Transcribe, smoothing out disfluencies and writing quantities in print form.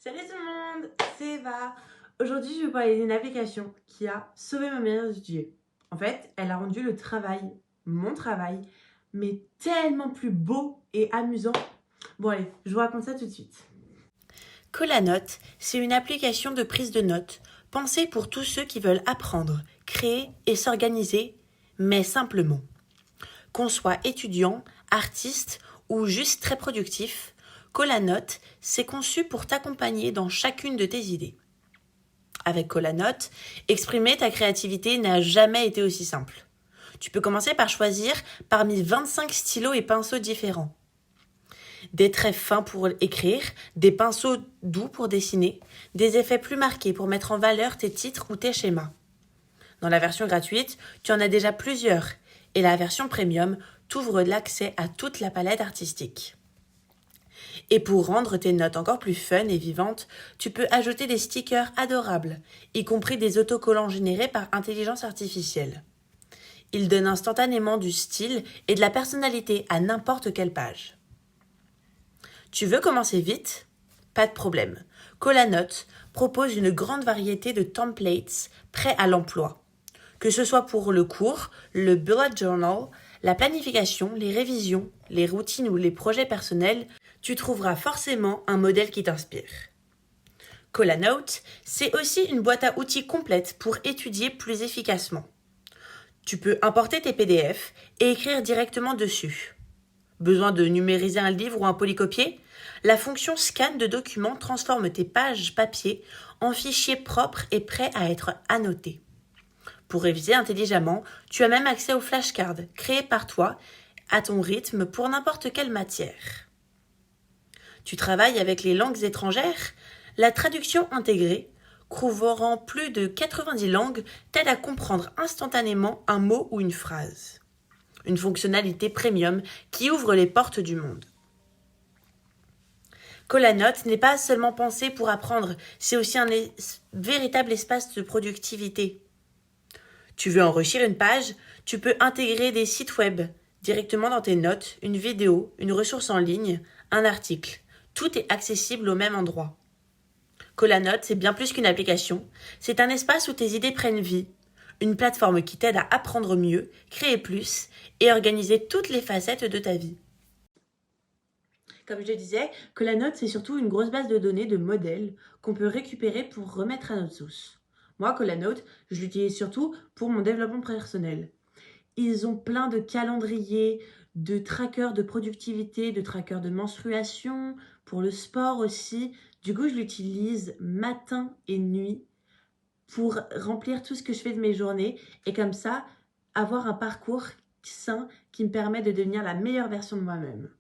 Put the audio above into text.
Salut tout le monde, c'est Eva. Aujourd'hui, je vais vous parler d'une application qui a sauvé ma mère du Dieu. En fait, elle a rendu le travail, mon travail, mais tellement plus beau et amusant. Bon allez, je vous raconte ça tout de suite. Colanote, c'est une application de prise de notes pensée pour tous ceux qui veulent apprendre, créer et s'organiser, mais simplement. Qu'on soit étudiant, artiste ou juste très productif, Colanote, c'est conçu pour t'accompagner dans chacune de tes idées. Avec Colanote, exprimer ta créativité n'a jamais été aussi simple. Tu peux commencer par choisir parmi 25 stylos et pinceaux différents. Des traits fins pour écrire, des pinceaux doux pour dessiner, des effets plus marqués pour mettre en valeur tes titres ou tes schémas. Dans la version gratuite, tu en as déjà plusieurs, et la version premium t'ouvre l'accès à toute la palette artistique. Et pour rendre tes notes encore plus fun et vivantes, tu peux ajouter des stickers adorables, y compris des autocollants générés par intelligence artificielle. Ils donnent instantanément du style et de la personnalité à n'importe quelle page. Tu veux commencer vite? Pas de problème. Colanote propose une grande variété de templates prêts à l'emploi. Que ce soit pour le cours, le bullet journal, la planification, les révisions, les routines ou les projets personnels, tu trouveras forcément un modèle qui t'inspire. Colanote, c'est aussi une boîte à outils complète pour étudier plus efficacement. Tu peux importer tes PDF et écrire directement dessus. Besoin de numériser un livre ou un polycopier? La fonction scan de documents transforme tes pages papier en fichiers propres et prêts à être annotés. Pour réviser intelligemment, tu as même accès aux flashcards créés par toi à ton rythme pour n'importe quelle matière. Tu travailles avec les langues étrangères? La traduction intégrée, couvrant plus de 90 langues, t'aide à comprendre instantanément un mot ou une phrase. Une fonctionnalité premium qui ouvre les portes du monde. Colanote n'est pas seulement pensé pour apprendre, c'est aussi un véritable espace de productivité. Tu veux enrichir une page? Tu peux intégrer des sites web directement dans tes notes, une vidéo, une ressource en ligne, un article. Tout est accessible au même endroit. Colanote, c'est bien plus qu'une application. C'est un espace où tes idées prennent vie. Une plateforme qui t'aide à apprendre mieux, créer plus et organiser toutes les facettes de ta vie. Comme je le disais, Colanote, c'est surtout une grosse base de données de modèles qu'on peut récupérer pour remettre à notre sauce. Moi, Colanote, je l'utilise surtout pour mon développement personnel. Ils ont plein de calendriers, de trackers de productivité, de trackers de menstruation, pour le sport aussi. Du coup, je l'utilise matin et nuit pour remplir tout ce que je fais de mes journées et comme ça, avoir un parcours sain qui me permet de devenir la meilleure version de moi-même.